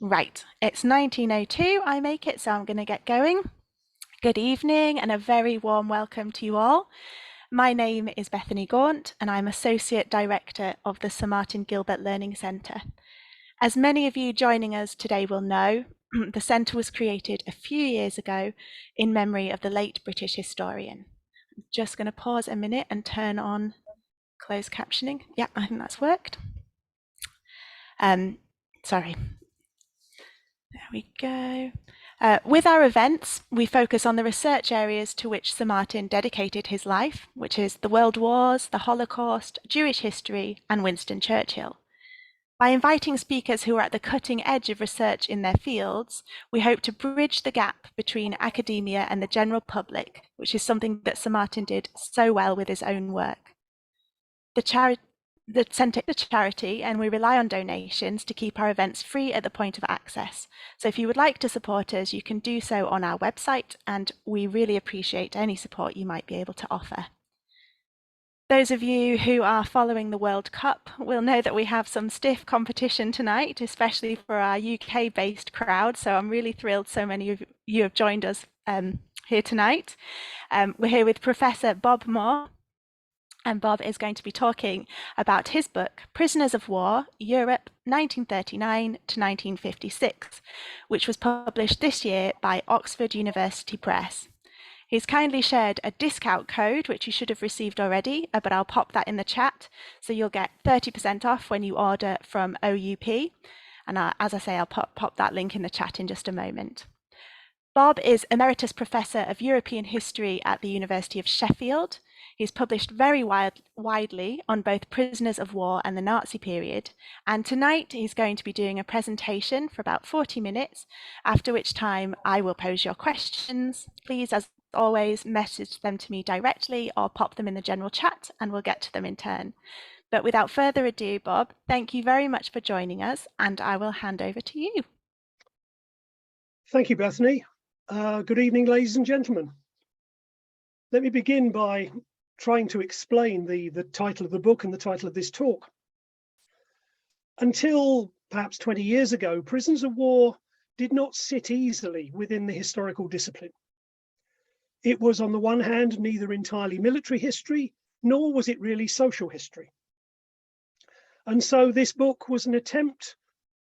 Right, it's 19:02, I make it, so I'm going to get going. Good evening and a very warm welcome to you all. My name is Bethany Gaunt and I'm Associate Director of the Sir Martin Gilbert Learning Centre. As many of you joining us today will know, the centre was created a few years ago in memory of the late British historian. I'm just going to pause a minute and turn on closed captioning. Yeah, I think that's worked. Sorry. There we go. With our events, we focus on the research areas to which Sir Martin dedicated his life, which is the World Wars, the Holocaust, Jewish history, and Winston Churchill. By inviting speakers who are at the cutting edge of research in their fields, we hope to bridge the gap between academia and the general public, which is something that Sir Martin did so well with his own work. The centre is a charity and we rely on donations to keep our events free at the point of access. So if you would like to support us, you can do so on our website, and we really appreciate any support you might be able to offer. Those of you who are following the World Cup will know that we have some stiff competition tonight, especially for our UK-based crowd. So I'm really thrilled so many of you have joined us here tonight. We're here with Professor Bob Moore, and Bob is going to be talking about his book, Prisoners of War, Europe 1939 to 1956, which was published this year by Oxford University Press. He's kindly shared a discount code, which you should have received already, but I'll pop that in the chat. So you'll get 30% off when you order from OUP. And as I say, I'll pop that link in the chat in just a moment. Bob is Emeritus Professor of European History at the University of Sheffield. He's published very widely on both prisoners of war and the Nazi period. And tonight he's going to be doing a presentation for about 40 minutes, after which time I will pose your questions. Please, as always, message them to me directly or pop them in the general chat and we'll get to them in turn. But without further ado, Bob, thank you very much for joining us, and I will hand over to you. Thank you, Bethany. Good evening, ladies and gentlemen. Let me begin by trying to explain the title of the book and the title of this talk. Until perhaps 20 years ago, prisoners of war did not sit easily within the historical discipline. It was, on the one hand, neither entirely military history, nor was it really social history. And so this book was an attempt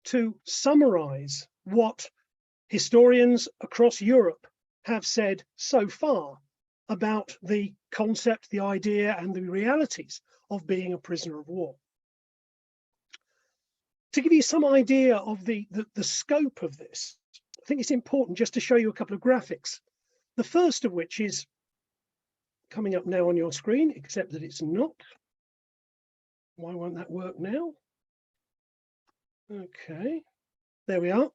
to summarize what historians across Europe have said so far about the concept, the idea, and the realities of being a prisoner of war. To give you some idea of the scope of this, I think it's important just to show you a couple of graphics. The first of which is coming up now on your screen, except that it's not. Why won't that work now? Okay, there we are.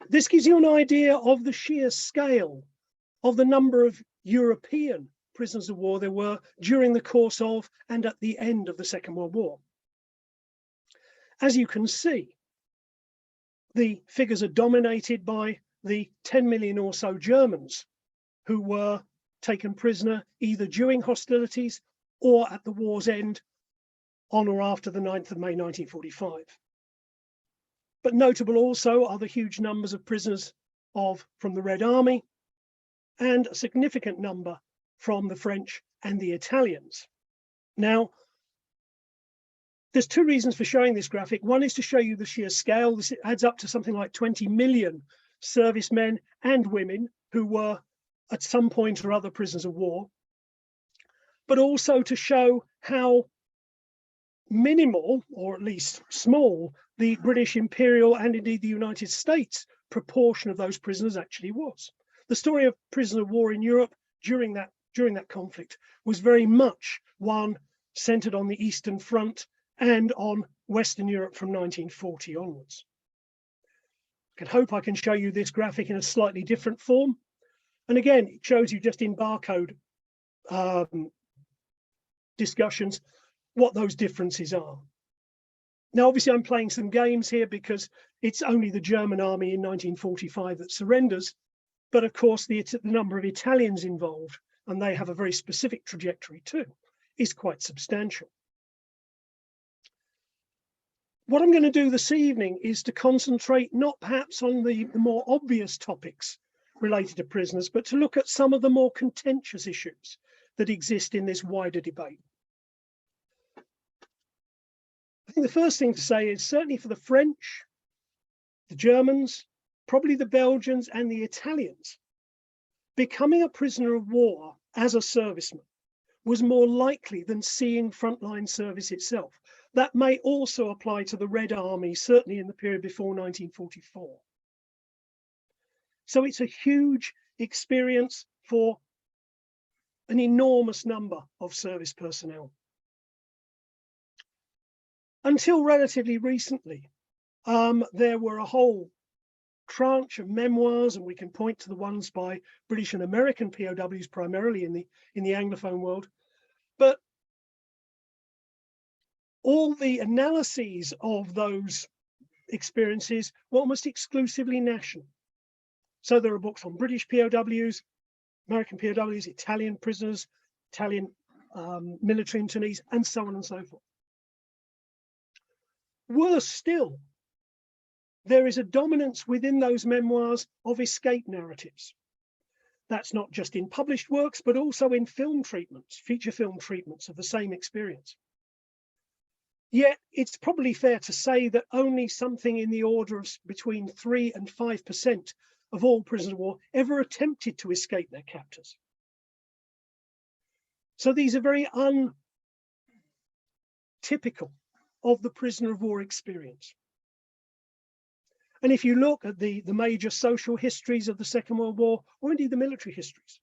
This gives you an idea of the sheer scale of the number of European prisoners of war there were during the course of and at the end of the Second World War. As you can see, the figures are dominated by the 10 million or so Germans who were taken prisoner either during hostilities or at the war's end on or after the 9th of May 1945. But notable also are the huge numbers of prisoners from the Red Army and a significant number from the French and the Italians. Now, there's two reasons for showing this graphic. One is to show you the sheer scale. This adds up to something like 20 million servicemen and women who were at some point or other prisoners of war, but also to show how minimal, or at least small, the British Imperial and indeed the United States proportion of those prisoners actually was. The story of prisoner of war in Europe during that conflict was very much one centered on the Eastern Front and on Western Europe from 1940 onwards. I hope I can show you this graphic in a slightly different form. And again, it shows you just in barcode discussions what those differences are. Now, obviously, I'm playing some games here because it's only the German army in 1945 that surrenders. But of course, the number of Italians involved, and they have a very specific trajectory too, is quite substantial. What I'm going to do this evening is to concentrate not perhaps on the more obvious topics related to prisoners, but to look at some of the more contentious issues that exist in this wider debate. I think the first thing to say is certainly for the French, the Germans, probably the Belgians and the Italians, becoming a prisoner of war as a serviceman was more likely than seeing frontline service itself. That may also apply to the Red Army, certainly in the period before 1944. So it's a huge experience for an enormous number of service personnel. Until relatively recently, there were a whole tranche of memoirs, and we can point to the ones by British and American POWs primarily in the Anglophone world, but all the analyses of those experiences were almost exclusively national. So there are books on British POWs, American POWs, Italian prisoners, Italian military internees, and so on and so forth. Worse still, there is a dominance within those memoirs of escape narratives. That's not just in published works, but also in film treatments, feature film treatments of the same experience. Yet it's probably fair to say that only something in the order of between 3 and 5% of all prisoners of war ever attempted to escape their captors. So these are very untypical of the prisoner of war experience. And if you look at the major social histories of the Second World War, or indeed the military histories,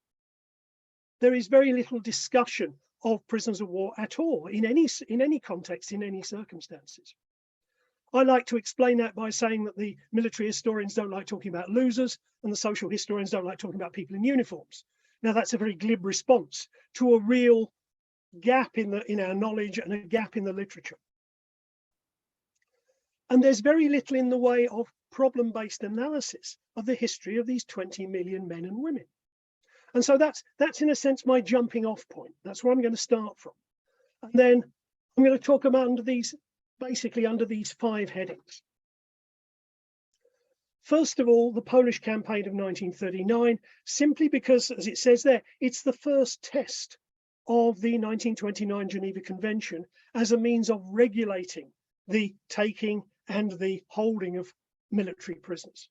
there is very little discussion of prisoners of war at all in any context, in any circumstances. I like to explain that by saying that the military historians don't like talking about losers and the social historians don't like talking about people in uniforms. Now that's a very glib response to a real gap in our knowledge and a gap in the literature. And there's very little in the way of problem-based analysis of the history of these 20 million men and women. And so that's in a sense my jumping off point. That's where I'm going to start from. And then I'm going to talk about basically under these 5 headings. First of all, the Polish campaign of 1939, simply because, as it says there, it's the first test of the 1929 Geneva Convention as a means of regulating the taking and the holding of military prisoners.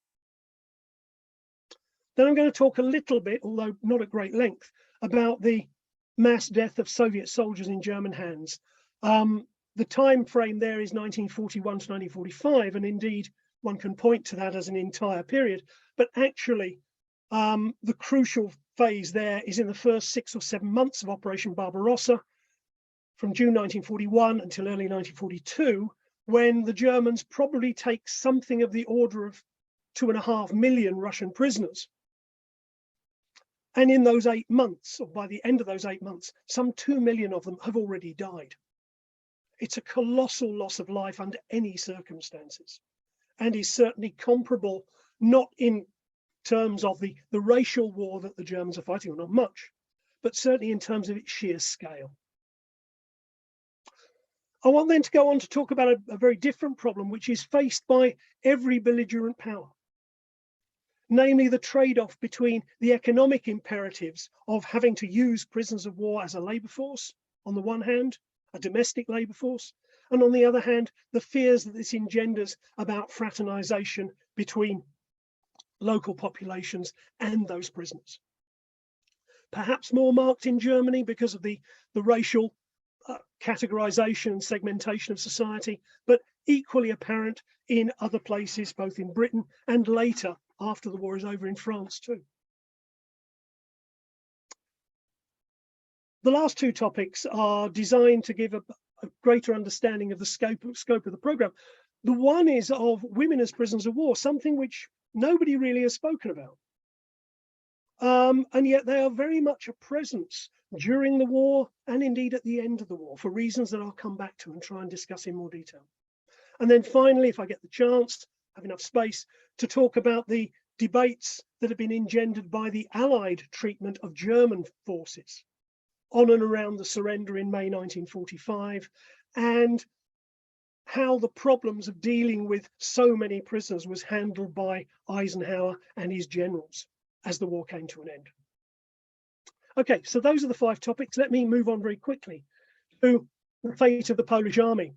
Then I'm going to talk a little bit, although not at great length, about the mass death of Soviet soldiers in German hands. The time frame there is 1941 to 1945, and indeed one can point to that as an entire period. But actually, the crucial phase there is in the first 6 or 7 months of Operation Barbarossa, from June 1941 until early 1942, when the Germans probably take something of the order of 2.5 million Russian prisoners. And in those 8 months, or by the end of those 8 months, some 2 million of them have already died. It's a colossal loss of life under any circumstances, and is certainly comparable, not in terms of the racial war that the Germans are fighting, or not much, but certainly in terms of its sheer scale. I want then to go on to talk about a very different problem, which is faced by every belligerent power. Namely, the trade-off between the economic imperatives of having to use prisoners of war as a labour force, on the one hand, a domestic labour force, and on the other hand, the fears that this engenders about fraternisation between local populations and those prisoners. Perhaps more marked in Germany because of the racial categorisation and segmentation of society, but equally apparent in other places, both in Britain and later, after the war is over, in France too. The last 2 topics are designed to give a greater understanding of the scope of the programme. The one is of women as prisoners of war, something which nobody really has spoken about. And yet they are very much a presence during the war and indeed at the end of the war, for reasons that I'll come back to and try and discuss in more detail. And then finally, if I get the chance, have enough space, to talk about the debates that have been engendered by the Allied treatment of German forces on and around the surrender in May 1945, and how the problems of dealing with so many prisoners was handled by Eisenhower and his generals as the war came to an end. Okay, so those are the 5 topics. Let me move on very quickly to the fate of the Polish army.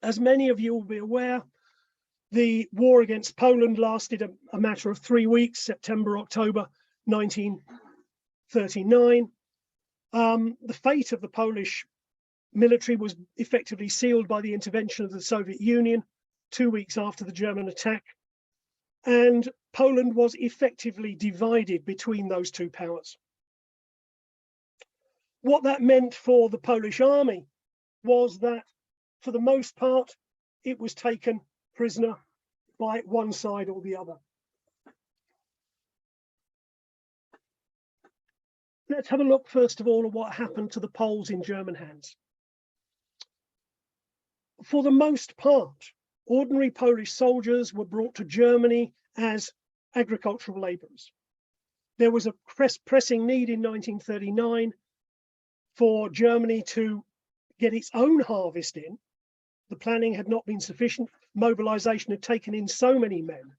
As many of you will be aware, the war against Poland lasted a matter of 3 weeks, September, October 1939. The fate of the Polish military was effectively sealed by the intervention of the Soviet Union 2 weeks after the German attack, and Poland was effectively divided between those 2 powers. What that meant for the Polish army was that, for the most part, it was taken prisoner by one side or the other. Let's have a look, first of all, at what happened to the Poles in German hands. For the most part, ordinary Polish soldiers were brought to Germany as agricultural labourers. There was a pressing need in 1939 for Germany to get its own harvest in. The planning had not been sufficient. Mobilisation had taken in so many men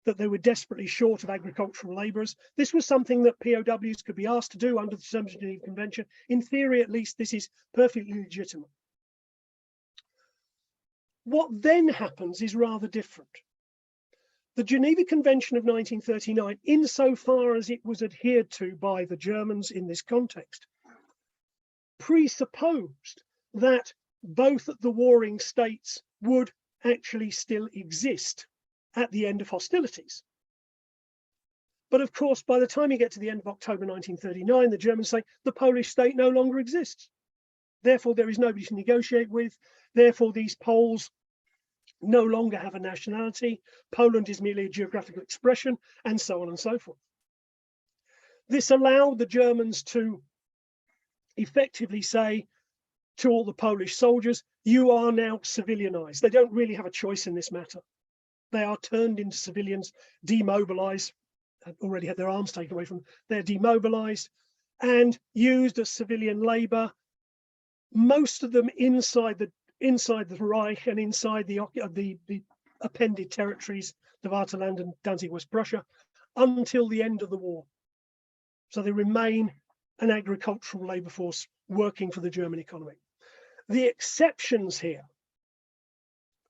that they were desperately short of agricultural labourers. This was something that POWs could be asked to do under the Terms of the Geneva Convention. In theory, at least, this is perfectly legitimate. What then happens is rather different. The Geneva Convention of 1939, insofar as it was adhered to by the Germans in this context, presupposed that both the warring states would actually still exist at the end of hostilities. But of course, by the time you get to the end of October 1939, the Germans say the Polish state no longer exists. Therefore, there is nobody to negotiate with. Therefore, these Poles no longer have a nationality. Poland is merely a geographical expression, and so on and so forth. This allowed the Germans to effectively say to all the Polish soldiers, you are now civilianized. They don't really have a choice in this matter. They are turned into civilians, demobilized, already had their arms taken away from them. They're demobilized and used as civilian labor, most of them inside the Reich and inside the appended territories, the Vaterland and Danzig, West Prussia, until the end of the war. So they remain an agricultural labor force working for the German economy. The exceptions here,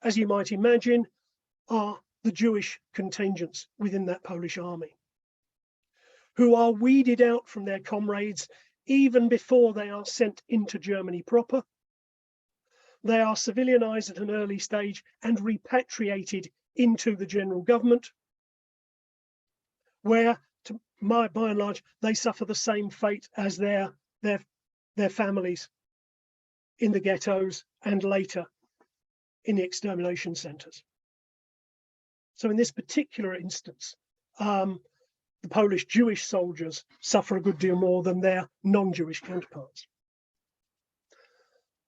as you might imagine, are the Jewish contingents within that Polish army, who are weeded out from their comrades even before they are sent into Germany proper. They are civilianized at an early stage and repatriated into the general government, where, by and large, they suffer the same fate as their families in the ghettos and later in the extermination centres. So in this particular instance, the Polish Jewish soldiers suffer a good deal more than their non-Jewish counterparts.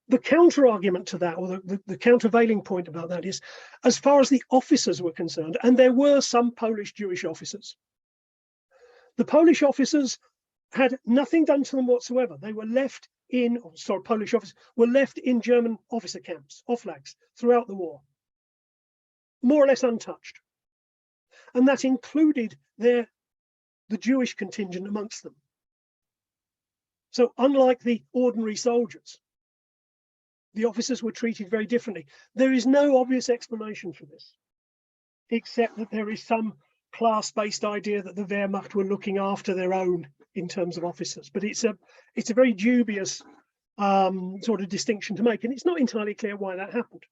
The counter-argument to that, or the countervailing point about that is, as far as the officers were concerned, and there were some Polish Jewish officers, the Polish officers had nothing done to them whatsoever. They were left in, Polish officers were left in German officer camps, Oflags, throughout the war, more or less untouched. And that included the Jewish contingent amongst them. So unlike the ordinary soldiers, the officers were treated very differently. There is no obvious explanation for this, except that there is some class-based idea that the Wehrmacht were looking after their own in terms of officers. But it's a very dubious sort of distinction to make, and it's not entirely clear why that happened.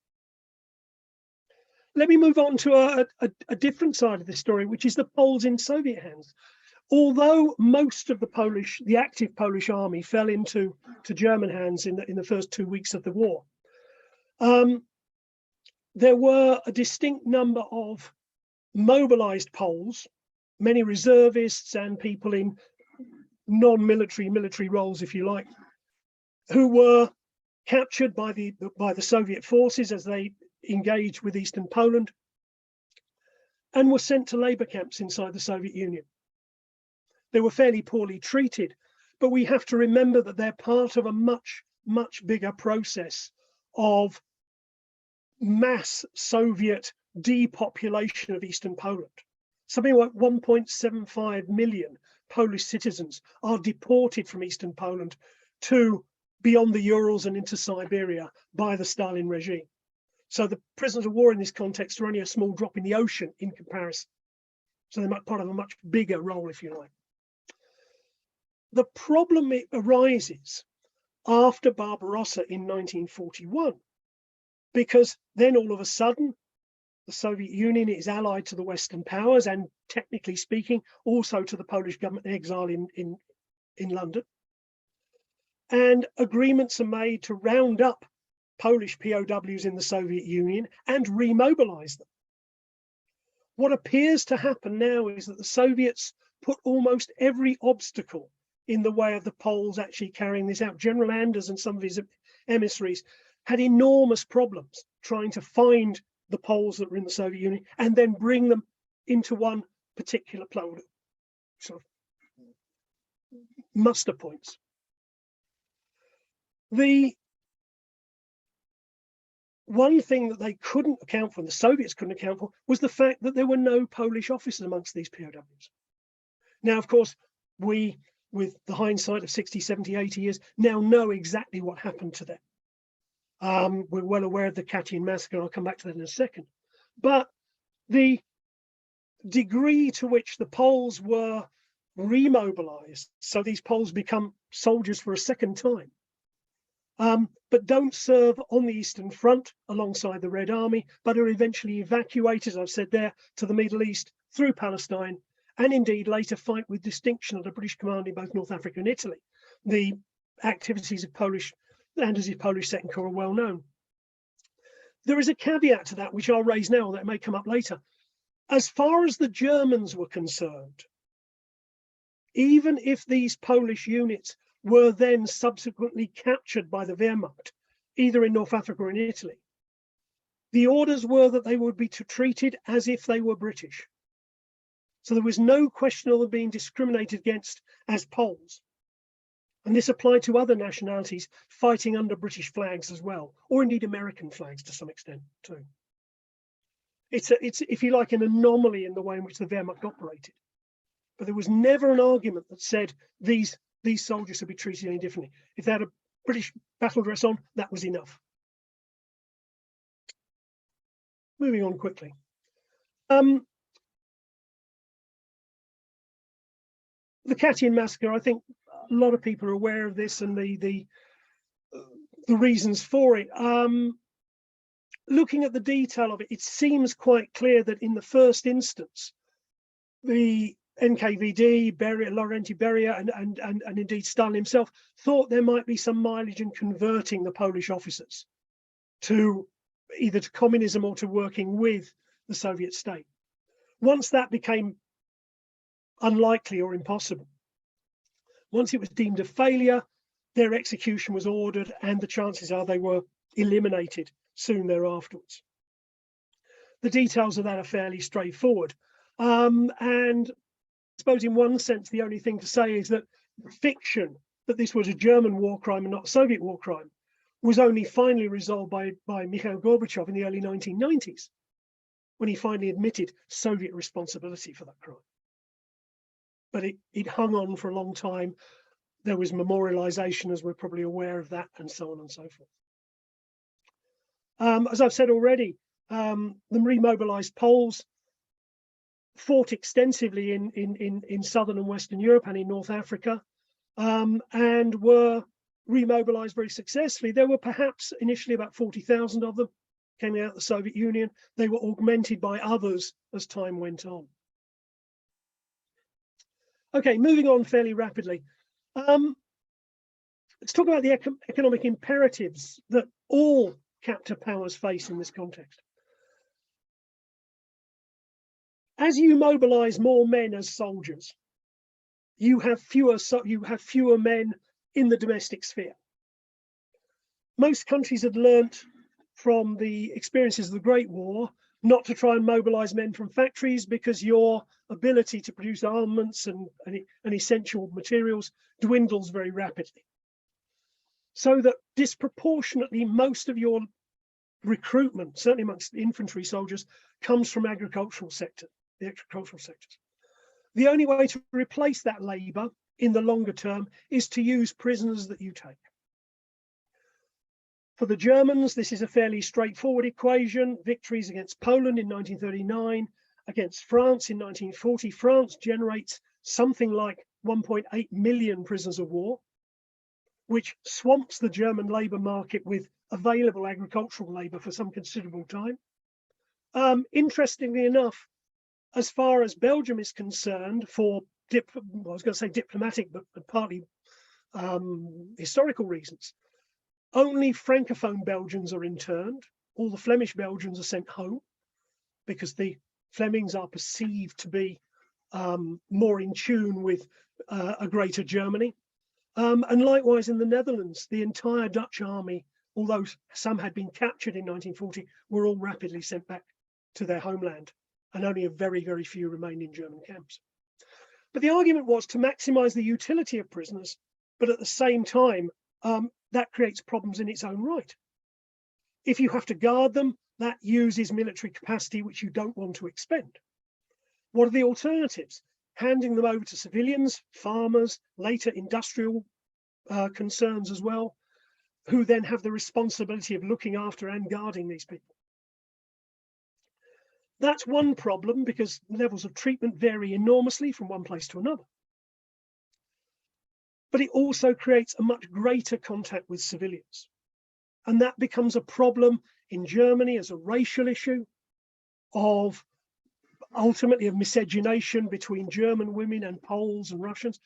Let me move on to a different side of this story, which is the Poles in Soviet hands. Although most of the active Polish army fell into German hands in the first 2 weeks of the war, there were a distinct number of mobilized Poles, many reservists and people in non-military, military roles, if you like, who were captured by the Soviet forces as they engaged with Eastern Poland and were sent to labor camps inside the Soviet Union. They were fairly poorly treated, but we have to remember that they're part of a much, much bigger process of mass Soviet depopulation of Eastern Poland. Something like 1.75 million Polish citizens are deported from Eastern Poland to beyond the Urals and into Siberia by the Stalin regime. So the prisoners of war in this context are only a small drop in the ocean in comparison. So they're part of a much bigger role, if you like. The problem arises after Barbarossa in 1941, because then all of a sudden the Soviet Union is allied to the Western powers and, technically speaking, also to the Polish government in exile in London. And agreements are made to round up Polish POWs in the Soviet Union and remobilize them. What appears to happen now is that the Soviets put almost every obstacle in the way of the Poles actually carrying this out. General Anders and some of his emissaries had enormous problems trying to find the Poles that were in the Soviet Union and then bring them into one particular sort of muster points. The one thing that they couldn't account for, and the Soviets couldn't account for, was the fact that there were no Polish officers amongst these POWs. Now, of course, we, with the hindsight of 60, 70, 80 years, now know exactly what happened to them. We're well aware of the Katyn massacre, and I'll come back to that in a second. But the degree to which the Poles were remobilized, so these Poles become soldiers for a second time, but don't serve on the Eastern Front alongside the Red Army, but are eventually evacuated, as I've said there, to the Middle East through Palestine, and indeed later fight with distinction under British command in both North Africa and Italy. The activities of Anders' Polish Second Corps are well known. There is a caveat to that, which I'll raise now, that may come up later. As far as the Germans were concerned, even if these Polish units were then subsequently captured by the Wehrmacht, either in North Africa or in Italy, the orders were that they would be treated as if they were British. So there was no question of them being discriminated against as Poles. And this applied to other nationalities fighting under British flags as well, or indeed American flags to some extent too. It's if you like, an anomaly in the way in which the Wehrmacht operated. But there was never an argument that said these soldiers should be treated any differently. If they had a British battle dress on, that was enough. Moving on quickly. The Katyn massacre, I think a lot of people are aware of this and the reasons for it. Looking at the detail of it, it seems quite clear that in the first instance, the NKVD, Laurenti Beria, and indeed Stalin himself thought there might be some mileage in converting the Polish officers to either to communism or to working with the Soviet state. Once that became unlikely or impossible, once it was deemed a failure, their execution was ordered, and the chances are they were eliminated soon thereafterwards. The details of that are fairly straightforward. And I suppose in one sense, the only thing to say is that fiction that this was a German war crime and not a Soviet war crime was only finally resolved by Mikhail Gorbachev in the early 1990s, when he finally admitted Soviet responsibility for that crime. But it hung on for a long time. There was memorialization, as we're probably aware of that, and so on and so forth. As I've said already, the remobilized Poles fought extensively in southern and western Europe and in North Africa, and were remobilized very successfully. There were perhaps initially about 40,000 of them coming out of the Soviet Union. They were augmented by others as time went on. Okay, moving on fairly rapidly. Let's talk about the economic imperatives that all captor powers face in this context. As you mobilize more men as soldiers, you have fewer men in the domestic sphere. Most countries had learnt from the experiences of the Great War not to try and mobilize men from factories, because your ability to produce armaments and essential materials dwindles very rapidly. So that disproportionately most of your recruitment, certainly amongst infantry soldiers, comes from the agricultural sectors. The only way to replace that labour in the longer term is to use prisoners that you take. For the Germans, this is a fairly straightforward equation. Victories against Poland in 1939, against France in 1940. France generates something like 1.8 million prisoners of war, which swamps the German labour market with available agricultural labour for some considerable time. Interestingly enough, as far as Belgium is concerned, for I was going to say diplomatic, but partly historical reasons, only Francophone Belgians are interned. All the Flemish Belgians are sent home because the Flemings are perceived to be more in tune with a greater Germany. And likewise in the Netherlands, the entire Dutch army, although some had been captured in 1940, were all rapidly sent back to their homeland, and only a very, very few remained in German camps. But the argument was to maximize the utility of prisoners, but at the same time, that creates problems in its own right. If you have to guard them, that uses military capacity which you don't want to expend. What are the alternatives? Handing them over to civilians, farmers, later industrial concerns as well, who then have the responsibility of looking after and guarding these people. That's one problem because levels of treatment vary enormously from one place to another. But it also creates a much greater contact with civilians. And that becomes a problem in Germany as a racial issue, of ultimately of miscegenation between German women and Poles and Russians.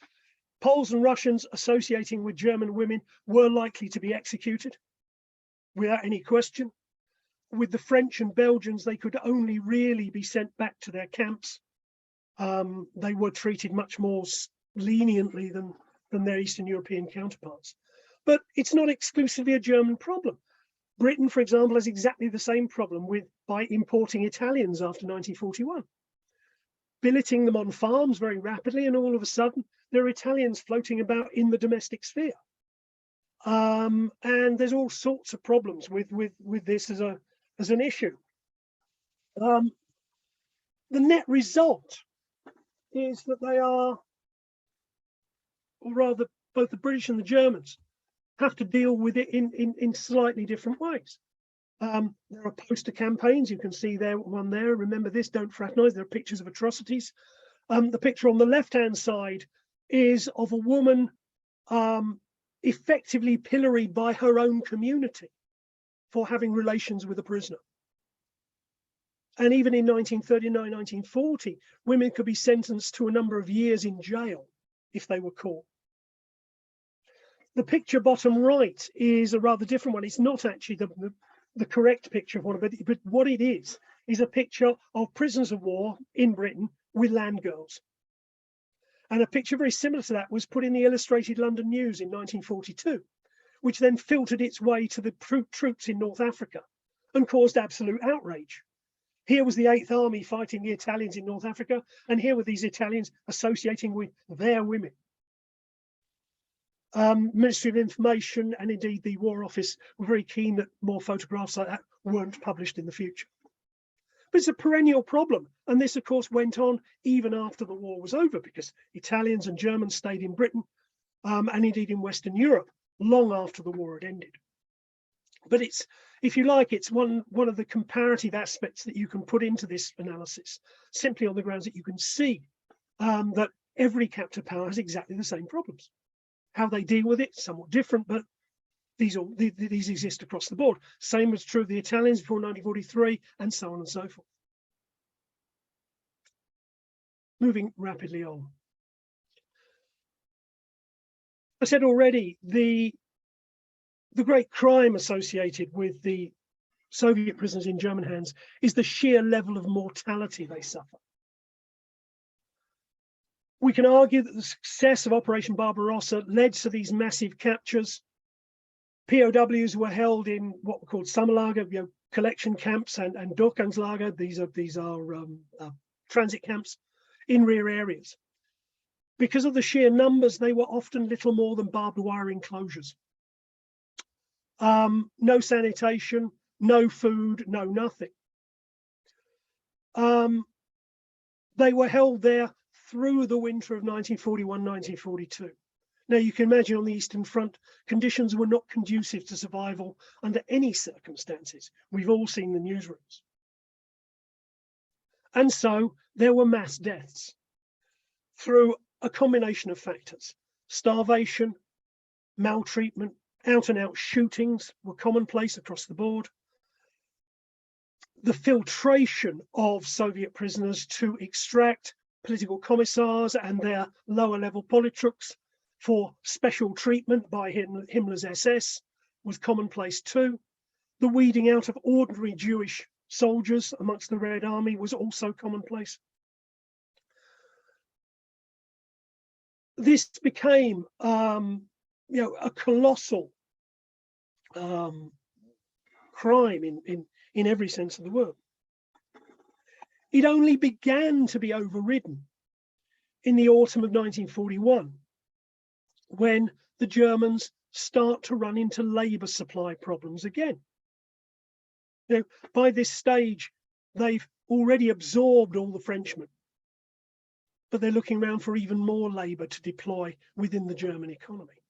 Poles and Russians associating with German women were likely to be executed without any question. With the French and Belgians, they could only really be sent back to their camps. They were treated much more leniently than their Eastern European counterparts. But it's not exclusively a German problem. Britain, for example, has exactly the same problem by importing Italians after 1941. Billeting them on farms very rapidly, and all of a sudden there are Italians floating about in the domestic sphere. And there's all sorts of problems with this as an issue. The net result is that they are, or rather both the British and the Germans, have to deal with it in slightly different ways. There are poster campaigns. You can see there one there. Remember this, don't fraternize. There are pictures of atrocities. The picture on the left-hand side is of a woman effectively pilloried by her own community for having relations with a prisoner. And even in 1939, 1940, women could be sentenced to a number of years in jail if they were caught. The picture bottom right is a rather different one. It's not actually the correct picture of one, but what it is a picture of prisoners of war in Britain with land girls. And a picture very similar to that was put in the Illustrated London News in 1942, which then filtered its way to the troops in North Africa and caused absolute outrage. Here was the 8th Army fighting the Italians in North Africa, and here were these Italians associating with their women. Ministry of Information and indeed the War Office were very keen that more photographs like that weren't published in the future. But it's a perennial problem, and this of course went on even after the war was over, because Italians and Germans stayed in Britain and indeed in Western Europe long after the war had ended. But it's, if you like, it's one of the comparative aspects that you can put into this analysis, simply on the grounds that you can see that every captive power has exactly the same problems. How they deal with it, somewhat different, but these exist across the board. Same was true of the Italians before 1943, and so on and so forth. Moving rapidly on. I said already, the great crime associated with the Soviet prisoners in German hands is the sheer level of mortality they suffer. We can argue that the success of Operation Barbarossa led to these massive captures. POWs were held in what were called Sammerlager, collection camps, and Durchgangslager. These are transit camps in rear areas. Because of the sheer numbers, they were often little more than barbed wire enclosures. No sanitation, no food, no nothing. They were held there through the winter of 1941-1942. Now, you can imagine on the Eastern Front, conditions were not conducive to survival under any circumstances. We've all seen the newsrooms. And so there were mass deaths through a combination of factors. Starvation, maltreatment, out-and-out shootings were commonplace across the board. The filtration of Soviet prisoners to extract political commissars and their lower level politruks for special treatment by Himmler's SS was commonplace too. The weeding out of ordinary Jewish soldiers amongst the Red Army was also commonplace. This became a colossal crime in every sense of the word. It only began to be overridden in the autumn of 1941, when the Germans start to run into labour supply problems again. By this stage, they've already absorbed all the Frenchmen, but they're looking around for even more labour to deploy within the German economy.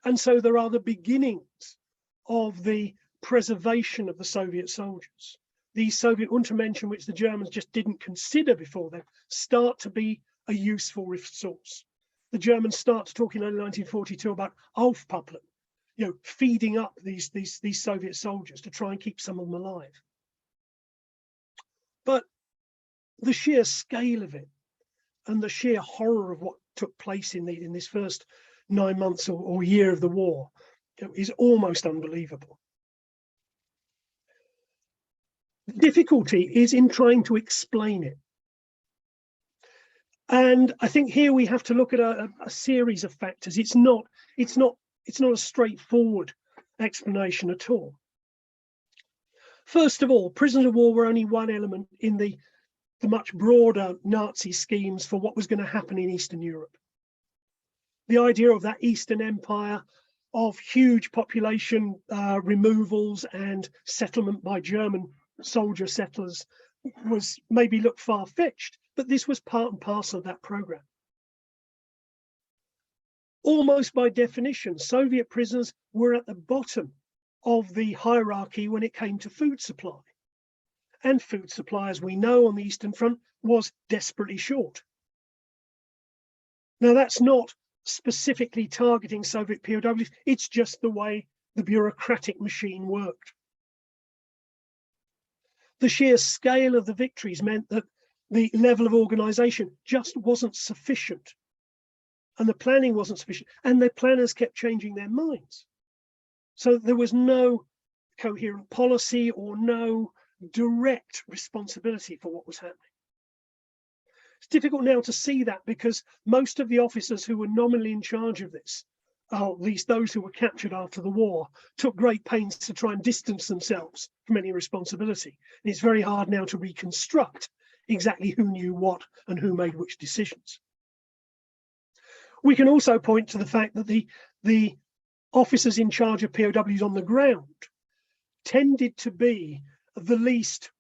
And so there are the beginnings of the preservation of the Soviet soldiers. These Soviet Untermenschen, which the Germans just didn't consider before then, start to be a useful resource. The Germans start to talk in 1942 about Aufpäppeln, feeding up these Soviet soldiers to try and keep some of them alive. But the sheer scale of it and the sheer horror of what took place in this first 9 months or year of the war is almost unbelievable. The difficulty is in trying to explain it. And I think here we have to look at a series of factors. It's not a straightforward explanation at all. First of all, prisoners of war were only one element in the much broader Nazi schemes for what was going to happen in Eastern Europe. The idea of that Eastern Empire, of huge population removals and settlement by German soldier settlers, was maybe looked far-fetched, but this was part and parcel of that program. Almost by definition, Soviet prisoners were at the bottom of the hierarchy when it came to food supply. And food supply, as we know on the Eastern Front, was desperately short. Now, that's not specifically targeting Soviet POWs, it's just the way the bureaucratic machine worked. The sheer scale of the victories meant that the level of organization just wasn't sufficient, and the planning wasn't sufficient, and the planners kept changing their minds. So there was no coherent policy or no direct responsibility for what was happening. It's difficult now to see that because most of the officers who were nominally in charge of this, or at least those who were captured after the war, took great pains to try and distance themselves from any responsibility. And it's very hard now to reconstruct exactly who knew what and who made which decisions. We can also point to the fact that the officers in charge of POWs on the ground tended to be the least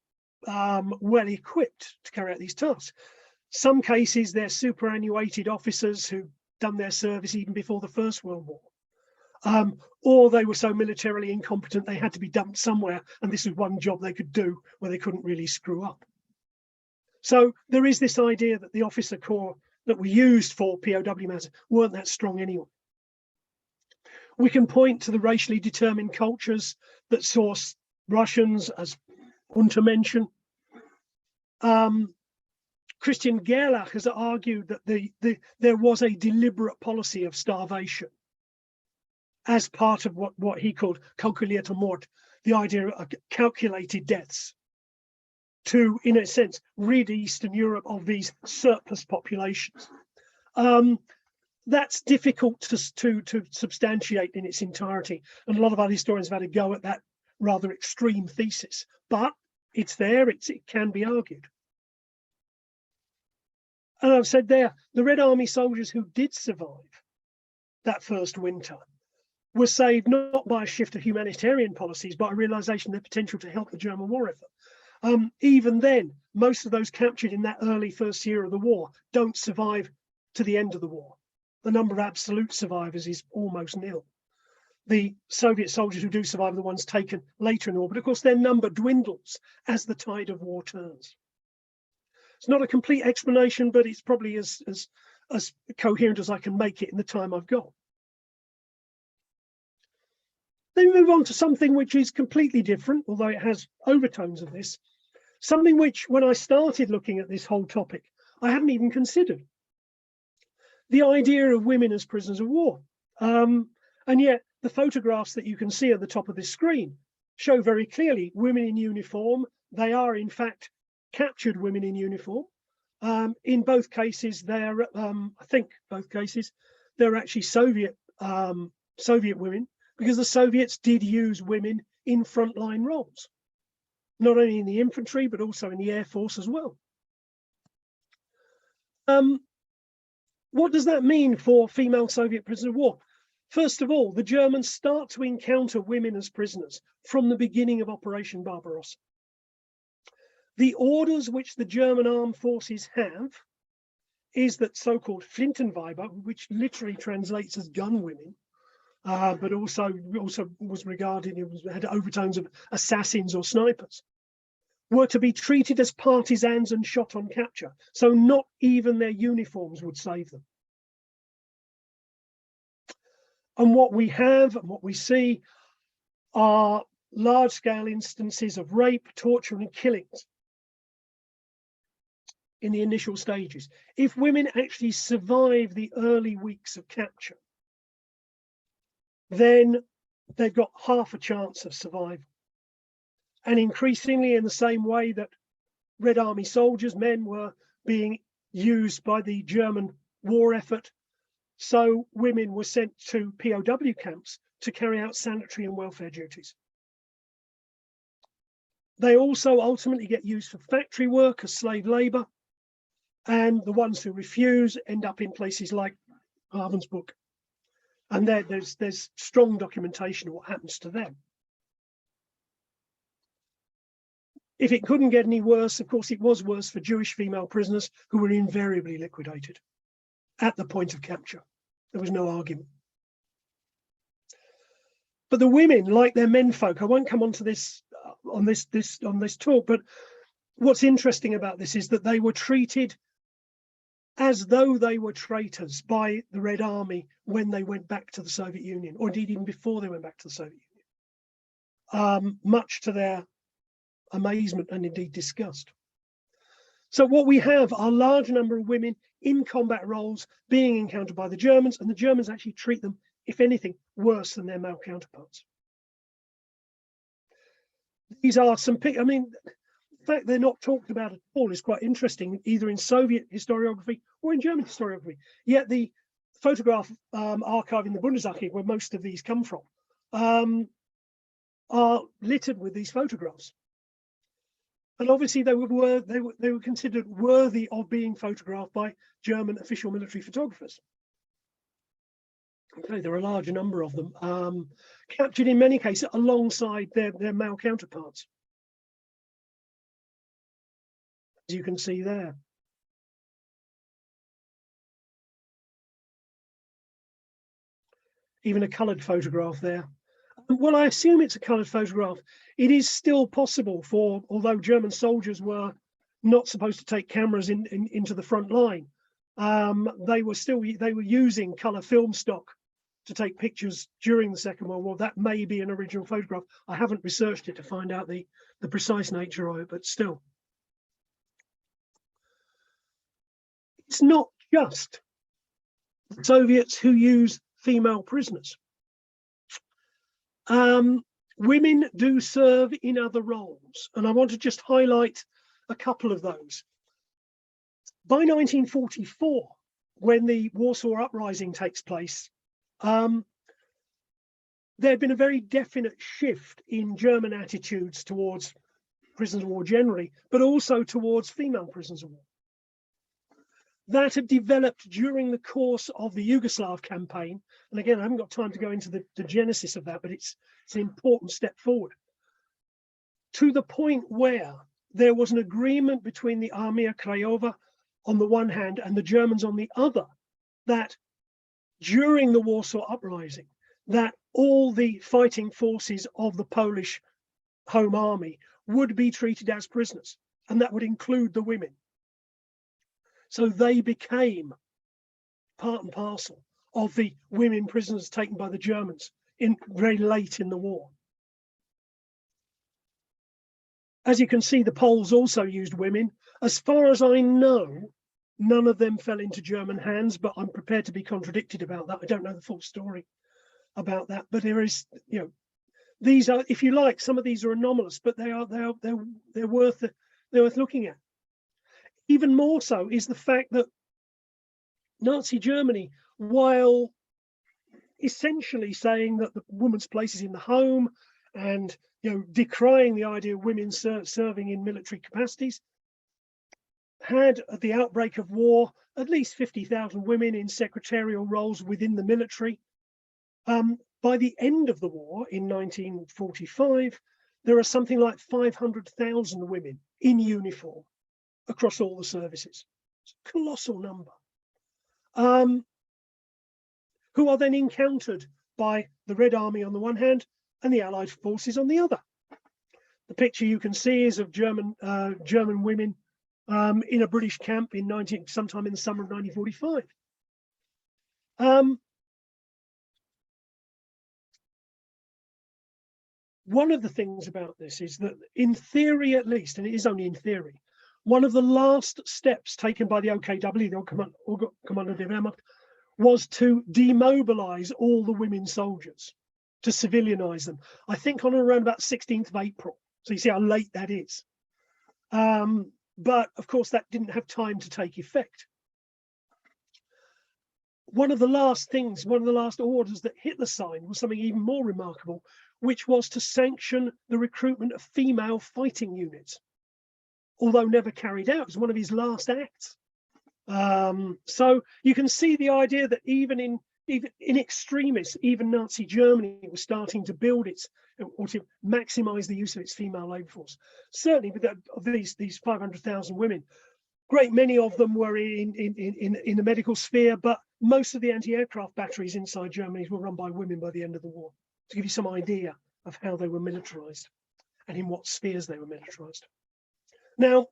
well equipped to carry out these tasks. Some cases, they're superannuated officers who'd done their service even before the First World War. Or they were so militarily incompetent they had to be dumped somewhere, and this was one job they could do where they couldn't really screw up. So there is this idea that the officer corps that were used for POW matters weren't that strong anyway. We can point to the racially determined cultures that saw Russians as Untermenschen. Christian Gerlach has argued that there was a deliberate policy of starvation as part of what he called kalkulierte Mord, the idea of calculated deaths, to, in a sense, rid Eastern Europe of these surplus populations. That's difficult to substantiate in its entirety, and a lot of other historians have had a go at that rather extreme thesis, but it's there, it can be argued. And I've said there, the Red Army soldiers who did survive that first winter were saved not by a shift of humanitarian policies, but a realization of their potential to help the German war effort. Even then, most of those captured in that early first year of the war don't survive to the end of the war. The number of absolute survivors is almost nil. The Soviet soldiers who do survive are the ones taken later in the war, but of course their number dwindles as the tide of war turns. It's not a complete explanation, but it's probably as coherent as I can make it in the time I've got. Then we move on to something which is completely different, although it has overtones of this. Something which, when I started looking at this whole topic, I hadn't even considered. The idea of women as prisoners of war. And yet the photographs that you can see at the top of this screen show very clearly women in uniform. They are, in fact, captured women in uniform. In both cases, they're, I think both cases, they're actually Soviet women, because the Soviets did use women in frontline roles, not only in the infantry, but also in the Air Force as well. What does that mean for female Soviet prisoners of war? First of all, the Germans start to encounter women as prisoners from the beginning of Operation Barbarossa. The orders which the German armed forces have is that so-called Flintenweiber, which literally translates as gun women, but also was regarded, had overtones of assassins or snipers, were to be treated as partisans and shot on capture. So not even their uniforms would save them. And what we have and what we see are large-scale instances of rape, torture, and killings in the initial stages. If women actually survive the early weeks of capture, then they've got half a chance of survival. And increasingly, in the same way that Red Army soldiers, men, were being used by the German war effort, so women were sent to POW camps to carry out sanitary and welfare duties. They also ultimately get used for factory work as slave labor, and the ones who refuse end up in places like Ravensbrück. And there's strong documentation of what happens to them. If it couldn't get any worse, of course, it was worse for Jewish female prisoners who were invariably liquidated at the point of capture. There was no argument. But the women, like their menfolk, I won't come onto this on this talk, but what's interesting about this is that they were treated as though they were traitors by the Red Army when they went back to the Soviet Union, or indeed even before they went back to the Soviet Union, much to their amazement and indeed disgust. So what we have are a large number of women in combat roles being encountered by the Germans, and the Germans actually treat them, if anything, worse than their male counterparts. These are some, I mean, the fact they're not talked about at all is quite interesting, either in Soviet historiography or in German historiography. Yet the photograph archive in the Bundesarchiv, where most of these come from, are littered with these photographs. And obviously they were considered worthy of being photographed by German official military photographers. Okay, there are a large number of them, captured in many cases alongside their male counterparts, as you can see there. Even a coloured photograph there. Well, I assume it's a coloured photograph. It is still possible for, although German soldiers were not supposed to take cameras into the front line, they were using colour film stock to take pictures during the Second World War. That may be an original photograph. I haven't researched it to find out the precise nature of it, but still. It's not just the Soviets who use female prisoners. Women do serve in other roles, and I want to just highlight a couple of those. By 1944, when the Warsaw Uprising takes place, there had been a very definite shift in German attitudes towards prisoners of war generally, but also towards female prisoners of war. that had developed during the course of the Yugoslav campaign. And again, I haven't got time to go into the genesis of that, but it's an important step forward. To the point where there was an agreement between the Armia Krajova on the one hand and the Germans on the other, that during the Warsaw Uprising, that all the fighting forces of the Polish Home Army would be treated as prisoners, and that would include the women. So they became part and parcel of the women prisoners taken by the Germans very late in the war. As you can see, the Poles also used women. As far as I know, none of them fell into German hands, but I'm prepared to be contradicted about that. I don't know the full story about that, but there is, these are, if you like, some of these are anomalous, but they're worth looking at. Even more so is the fact that Nazi Germany, while essentially saying that the woman's place is in the home and decrying the idea of women serving in military capacities, had at the outbreak of war at least 50,000 women in secretarial roles within the military. By the end of the war in 1945, there are something like 500,000 women in uniform across all the services. It's a colossal number. Who are then encountered by the Red Army on the one hand and the Allied forces on the other. The picture you can see is of German women in a British camp sometime in the summer of 1945. One of the things about this is that, in theory at least, and it is only in theory, one of the last steps taken by the OKW, the Kommando der Wehrmacht, was to demobilize all the women soldiers, to civilianize them. I think on around about 16th of April. So you see how late that is. But of course, that didn't have time to take effect. One of the last orders that Hitler signed was something even more remarkable, which was to sanction the recruitment of female fighting units, although never carried out. It was one of his last acts. So you can see the idea that even in extremis, even Nazi Germany was starting to build or to maximize the use of its female labor force. Certainly of these 500,000 women, great many of them were in the medical sphere, but most of the anti-aircraft batteries inside Germany were run by women by the end of the war, to give you some idea of how they were militarized and in what spheres they were militarized. Now,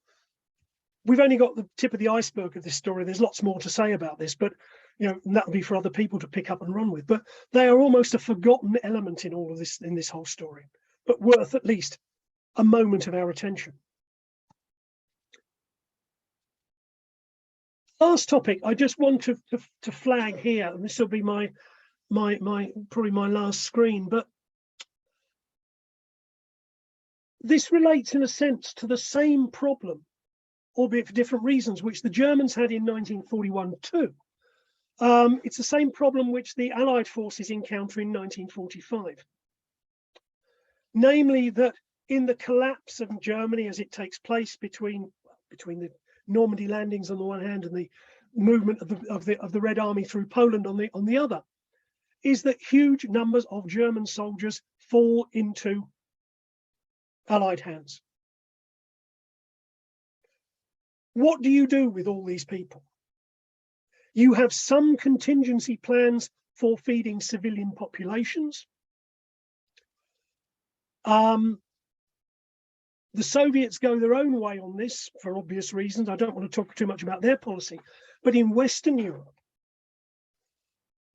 we've only got the tip of the iceberg of this story. There's lots more to say about this, but that'll be for other people to pick up and run with. But they are almost a forgotten element in all of this, in this whole story, but worth at least a moment of our attention. Last topic I just want to flag here, and this will be my probably my last screen, but this relates in a sense to the same problem, albeit for different reasons, which the Germans had in 1941 too. It's the same problem which the Allied forces encounter in 1945. Namely that in the collapse of Germany as it takes place between the Normandy landings on the one hand and the movement of the Red Army through Poland on the other, is that huge numbers of German soldiers fall into Allied hands. What do you do with all these people? You have some contingency plans for feeding civilian populations. The Soviets go their own way on this for obvious reasons. I don't want to talk too much about their policy, but in Western Europe,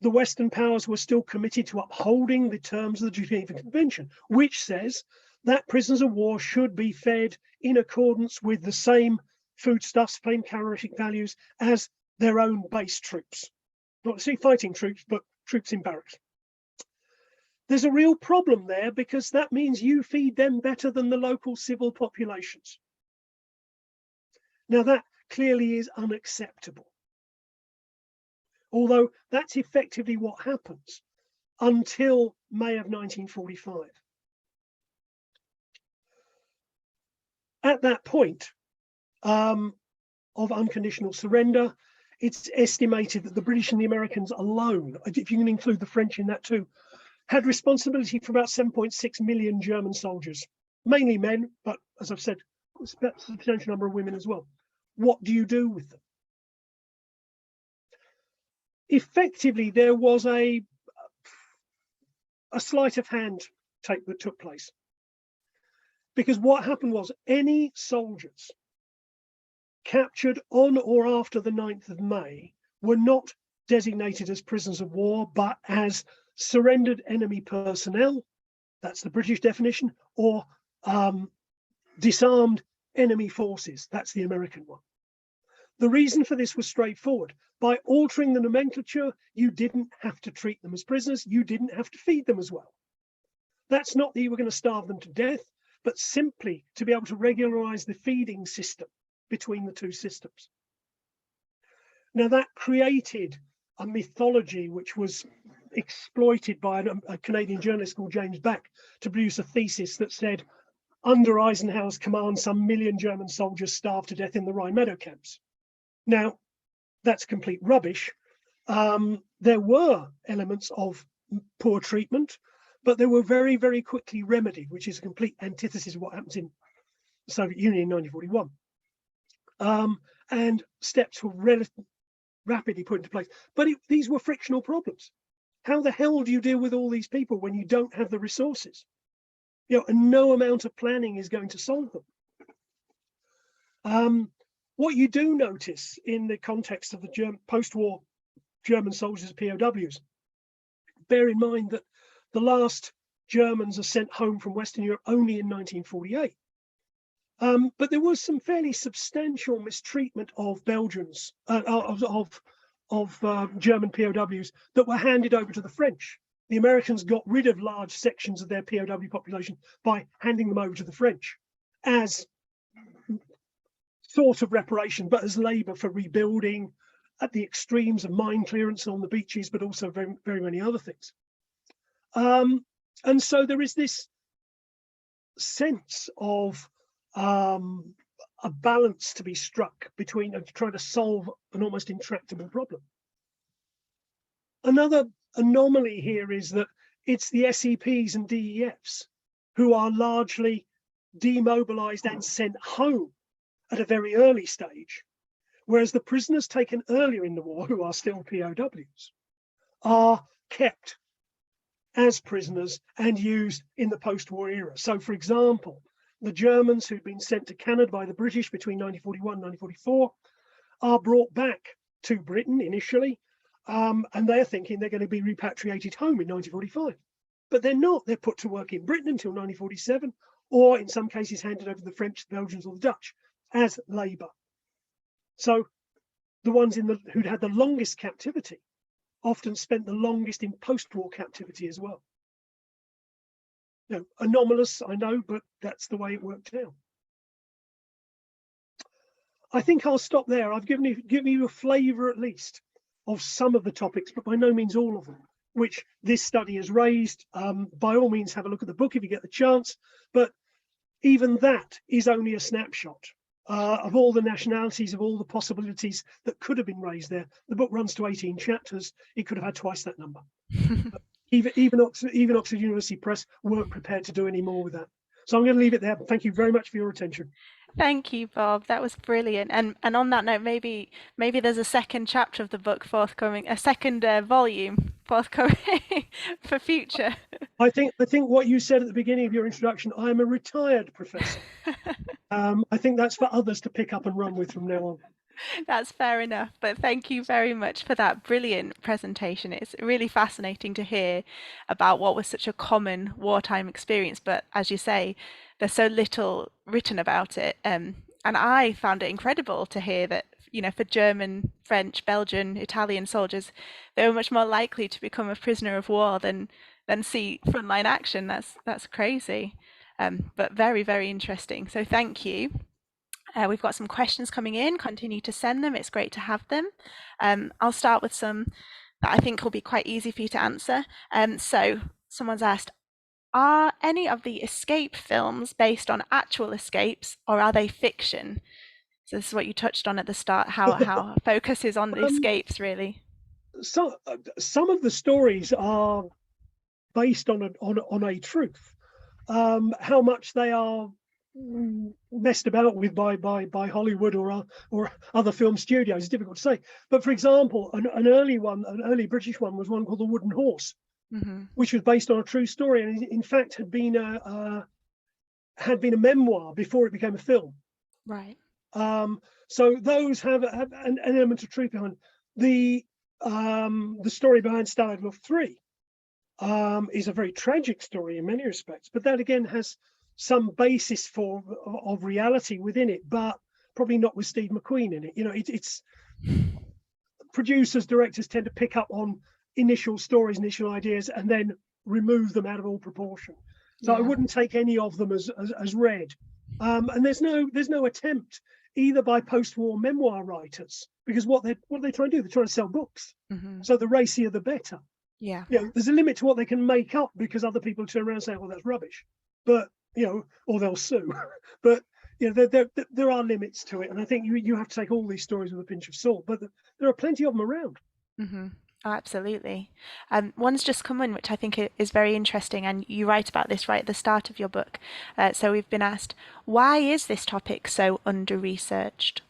the Western powers were still committed to upholding the terms of the Geneva Convention, which says that prisoners of war should be fed in accordance with the same foodstuffs, same calorific values as their own base troops. Not necessarily fighting troops, but troops in barracks. There's a real problem there because that means you feed them better than the local civil populations. Now that clearly is unacceptable. Although that's effectively what happens until May of 1945. At that point of unconditional surrender, it's estimated that the British and the Americans alone, if you can include the French in that too, had responsibility for about 7.6 million German soldiers, mainly men, but as I've said, a substantial number of women as well. What do you do with them? Effectively, there was a sleight of hand take that took place. Because what happened was any soldiers captured on or after the 9th of May were not designated as prisoners of war, but as surrendered enemy personnel, that's the British definition, or disarmed enemy forces, that's the American one. The reason for this was straightforward. By altering the nomenclature, you didn't have to treat them as prisoners, you didn't have to feed them as well. That's not that you were going to starve them to death, but simply to be able to regularize the feeding system between the two systems. Now that created a mythology which was exploited by a Canadian journalist called James Back to produce a thesis that said, under Eisenhower's command, some million German soldiers starved to death in the Rhine meadow camps. Now, that's complete rubbish. There were elements of poor treatment, but they were very, very quickly remedied, which is a complete antithesis of what happens in the Soviet Union in 1941. And steps were rapidly put into place. But these were frictional problems. How the hell do you deal with all these people when you don't have the resources? And no amount of planning is going to solve them. What you do notice in the context of the post-war German soldiers, POWs, bear in mind that the last Germans are sent home from Western Europe only in 1948. But there was some fairly substantial mistreatment of Belgians, of German POWs that were handed over to the French. The Americans got rid of large sections of their POW population by handing them over to the French as sort of reparation, but as labour for rebuilding at the extremes of mine clearance on the beaches, but also very, very many other things. And so there is this sense of a balance to be struck between trying to solve an almost intractable problem. Another anomaly here is that it's the SEPs and DEFs who are largely demobilized and sent home at a very early stage, whereas the prisoners taken earlier in the war, who are still POWs, are kept as prisoners and used in the post-war era. So, for example, the Germans who'd been sent to Canada by the British between 1941 and 1944 are brought back to Britain initially, and they're thinking they're going to be repatriated home in 1945. But they're not. They're put to work in Britain until 1947, or in some cases handed over to the French, the Belgians, or the Dutch as labour. So the ones who'd had the longest captivity often spent the longest in post-war captivity as well. Anomalous, I know, but that's the way it worked out. I think I'll stop there. I've given you a flavour at least of some of the topics, but by no means all of them, which this study has raised. By all means, have a look at the book if you get the chance, but even that is only a snapshot of all the nationalities, of all the possibilities that could have been raised there. The book runs to 18 chapters. It could have had twice that number. Even Oxford University Press weren't prepared to do any more with that. So I'm going to leave it there. Thank you very much for your attention. Thank you, Bob. That was brilliant. And on that note, maybe there's a second chapter of the book forthcoming, a second volume forthcoming for future. I think what you said at the beginning of your introduction, I am a retired professor. I think that's for others to pick up and run with from now on. That's fair enough, but thank you very much for that brilliant presentation. It's really fascinating to hear about what was such a common wartime experience, but as you say, there's so little written about it. And I found it incredible to hear that, for German, French, Belgian, Italian soldiers, they were much more likely to become a prisoner of war than see frontline action. That's crazy, but very, very interesting. So thank you. We've got some questions coming in. Continue to send them. It's great to have them. I'll start with some that I think will be quite easy for you to answer. So someone's asked, are any of the escape films based on actual escapes or are they fiction? So this is what you touched on at the start, how focus is on the Um, escapes, really. some of the stories are based on a truth. How much they are messed about with by Hollywood or other film studios is difficult to say. But for example, an early British one was one called The Wooden Horse, Hmm. which was based on a true story, and in fact had been a memoir before it became a film. Right. So those have an element of truth behind the story behind Stalag Luft 3. Is a very tragic story in many respects, but that again has some basis of reality within it, but probably not with Steve McQueen in it. It's producers, directors tend to pick up on initial stories, initial ideas, and then remove them out of all proportion. So I Yeah. wouldn't take any of them as read. And there's no attempt either by post-war memoir writers, because what they try and do, they're trying to sell books. Hmm. So the racier the better. Yeah. There's a limit to what they can make up because other people turn around and say, well, that's rubbish. But, or they'll sue. But, there are limits to it. And I think you have to take all these stories with a pinch of salt. But there are plenty of them around. Hmm. Oh, absolutely. One's just come in, which I think is very interesting, and you write about this right at the start of your book. So we've been asked, why is this topic so under-researched?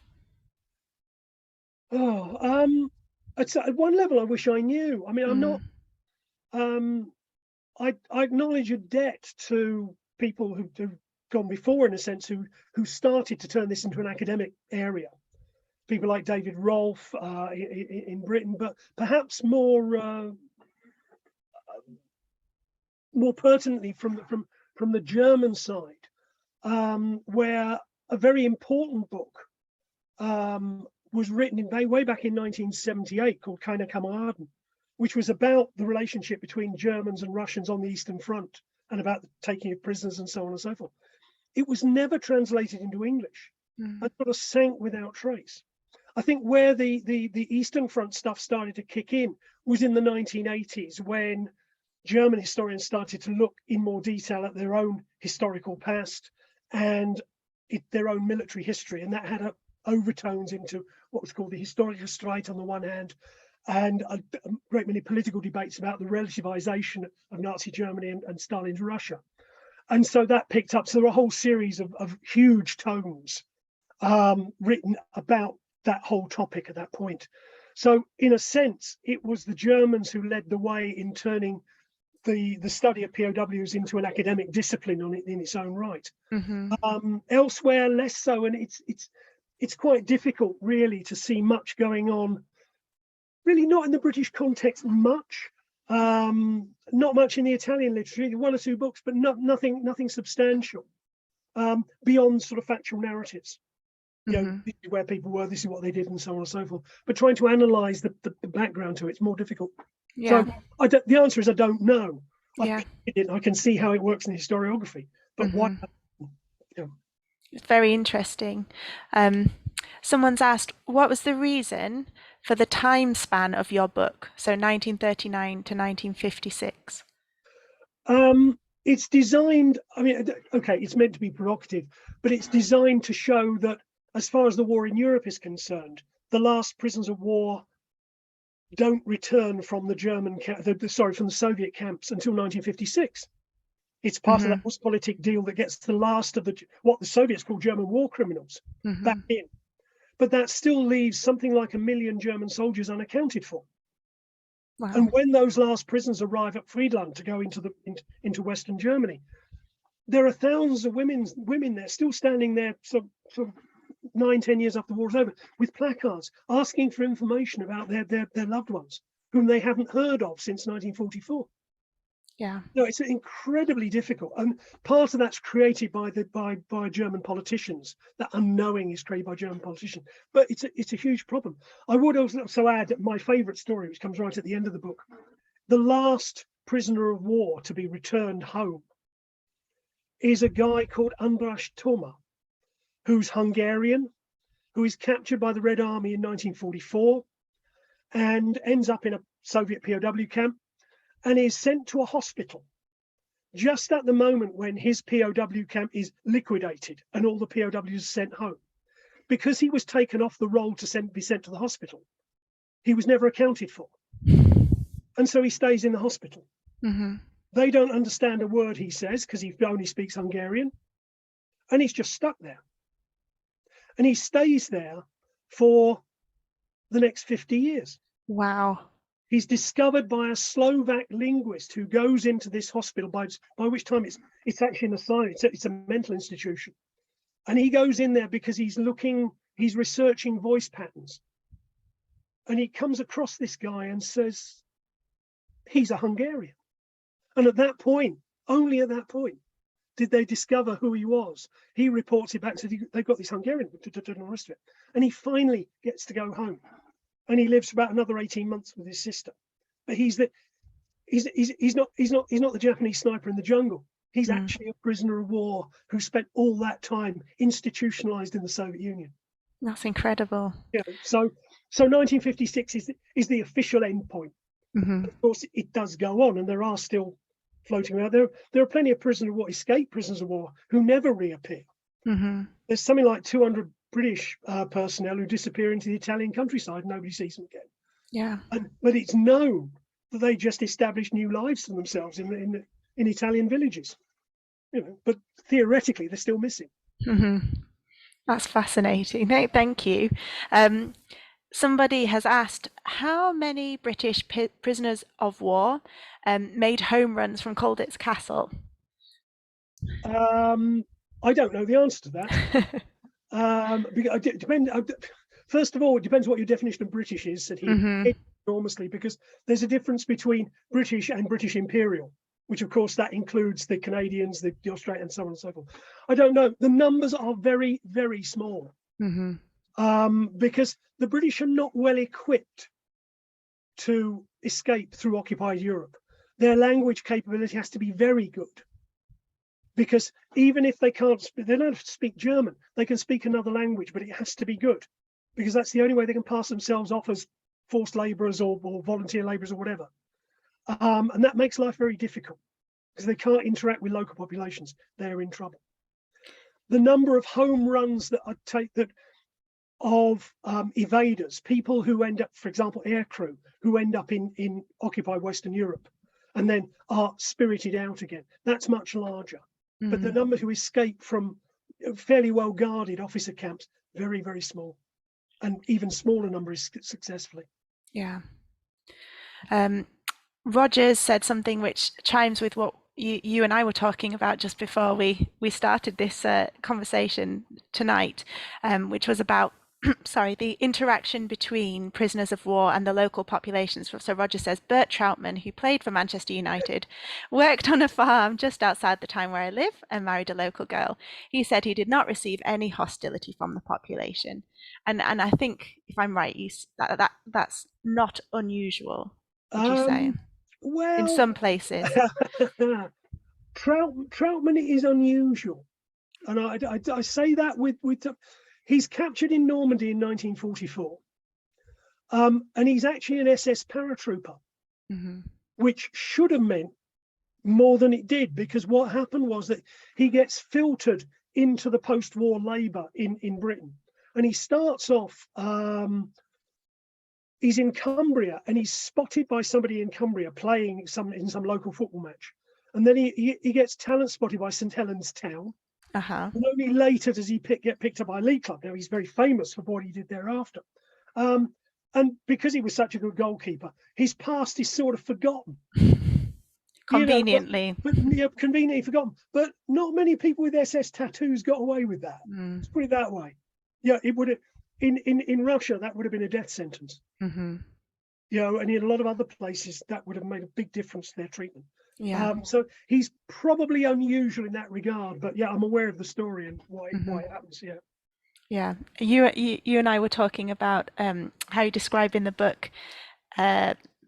Oh, at one level, I wish I knew. I mean, I'm not. Mm. I acknowledge a debt to people who've gone before, in a sense, who started to turn this into an academic area. People like David Rolfe in Britain, but perhaps more pertinently from the German side, where a very important book was written way back in 1978 called Keine Kameraden, which was about the relationship between Germans and Russians on the Eastern Front and about the taking of prisoners and so on and so forth. It was never translated into English Mm. and sort of sank without trace. I think where the Eastern Front stuff started to kick in was in the 1980s, when German historians started to look in more detail at their own historical past and their own military history, and that had overtones into what was called the historical strike on the one hand, and a great many political debates about the relativization of Nazi Germany and Stalin's Russia. And so that picked up. So there were a whole series of huge tomes written about that whole topic at that point. So in a sense, it was the Germans who led the way in turning the study of POWs into an academic discipline in its own right. Hmm. Elsewhere, less so, and it's quite difficult really to see much going on. Really, not in the British context much. Not much in the Italian literature. One or two books, but nothing substantial beyond sort of factual narratives. Hmm. This is where people were, this is what they did, and so on and so forth. But trying to analyze the background to it's more difficult. Yeah. So the answer is I don't know. I've Yeah. tried it. I can see how it works in historiography, but what? Hmm. You know, It's very interesting. Um, Someone's asked, what was the reason for the time span of your book? So 1939 to 1956. it's designed. I mean, okay, it's meant to be provocative, but it's designed to show that, as far as the war in Europe is concerned, the last prisoners of war don't return from the from the Soviet camps until 1956. It's part of Hmm. that Ostpolitik deal that gets the last of what the Soviets call German war criminals back Hmm. in. But that still leaves something like 1 million German soldiers unaccounted for. Wow. And when those last prisoners arrive at Friedland to go into Western Germany, there are thousands of women there still standing there, sort of 9-10 years after the war's over, with placards asking for information about their loved ones whom they haven't heard of since 1944. Yeah. No, it's incredibly difficult, and part of that's created by German politicians. That unknowing is created by German politicians, but it's a huge problem. I would also add that my favourite story, which comes right at the end of the book, the last prisoner of war to be returned home, is a guy called András Toma, who's Hungarian, who is captured by the Red Army in 1944 and ends up in a Soviet POW camp and is sent to a hospital just at the moment when his POW camp is liquidated and all the POWs are sent home. because he was taken off the roll to be sent to the hospital, he was never accounted for. And so he stays in the hospital. Mm-hmm. They don't understand a word he says because he only speaks Hungarian. And he's just stuck there. And he stays there for the next 50 years. Wow. He's discovered by a Slovak linguist who goes into this hospital, by which time it's actually an asylum, it's a mental institution. And he goes in there because he's researching voice patterns. And he comes across this guy and says, he's a Hungarian. And at that point, only at that point, did they discover who he was. He reports it back, said they've got this Hungarian, and the rest of it. And he finally gets to go home. And he lives for about another 18 months with his sister. But he's not the Japanese sniper in the jungle. He's actually a prisoner of war who spent all that time institutionalized in the Soviet Union. That's incredible. Yeah. So 1956 is the official end point. Mm-hmm. Of course, it does go on, and there are still floating around. There are plenty of escaped prisoners of war who never reappear. Mm-hmm. There's something like 200 British personnel who disappear into the Italian countryside. Nobody sees them again. Yeah. But it's known that they just established new lives for themselves in Italian villages. But theoretically, they're still missing. Mm-hmm. That's fascinating. Thank you. Somebody has asked, how many British prisoners of war made home runs from Colditz Castle? I don't know the answer to that. First of all, it depends what your definition of British is, said he. Mm-hmm. Enormously, because there's a difference between British and British Imperial, which of course that includes the Canadians, the Australians, and so on and so forth. I don't know. The numbers are very, very small. Mm-hmm. Because the British are not well equipped to escape through occupied Europe. Their language capability has to be very good. Because even if they don't have to speak German, they can speak another language, but it has to be good. Because that's the only way they can pass themselves off as forced labourers or volunteer labourers or whatever. And that makes life very difficult because they can't interact with local populations. They're in trouble. The number of home runs of evaders, people who end up, for example, aircrew, who end up in occupied Western Europe and then are spirited out again, that's much larger. Mm-hmm. But the number who escape from fairly well guarded officer camps, very, very small. And even smaller numbers successfully. Yeah. Rogers said something which chimes with what you and I were talking about just before we started this conversation tonight, which was about the interaction between prisoners of war and the local populations. So Roger says, Bert Troutman, who played for Manchester United, worked on a farm just outside the town where I live and married a local girl. He said he did not receive any hostility from the population. And I think, if I'm right, that's not unusual, would you say? Well, in some places. Troutman is unusual. And I say that with he's captured in Normandy in 1944. And he's actually an SS paratrooper, mm-hmm. which should have meant more than it did, because what happened was that he gets filtered into the post-war labour in Britain. And he starts off, he's in Cumbria and he's spotted by somebody in Cumbria playing in some local football match. And then he gets talent spotted by St Helens Town. Uh-huh. And only later does he get picked up by a league club. Now, he's very famous for what he did thereafter. And because he was such a good goalkeeper, his past is sort of forgotten. Conveniently. Conveniently forgotten. But not many people with SS tattoos got away with that. Let's put it that way. Yeah, it would have, in Russia, that would have been a death sentence. Mm-hmm. And in a lot of other places, that would have made a big difference to their treatment. Yeah. So he's probably unusual in that regard, but yeah, I'm aware of the story and why it happens. Yeah. Yeah. You and I were talking about how you describe in the book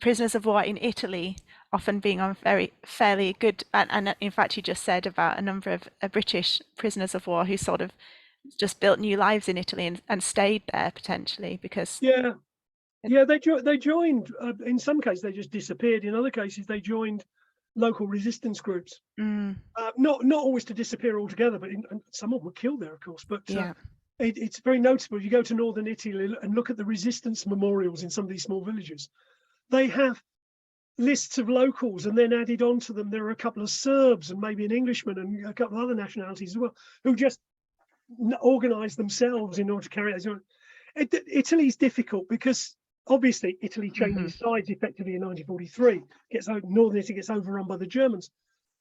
prisoners of war in Italy often being on fairly good, and in fact you just said about a number of British prisoners of war who sort of just built new lives in Italy and stayed there potentially because they joined in some cases they just disappeared, in other cases they joined local resistance groups, not always to disappear altogether, but some of them were killed there, of course, but It's very notable. You go to northern Italy and look at the resistance memorials in some of these small villages. They have lists of locals, and then added onto them there are a couple of Serbs and maybe an Englishman and a couple of other nationalities as well, who just organise themselves in order to carry out. Italy's difficult because obviously Italy changes sides effectively in 1943. Northern Italy gets overrun by the Germans.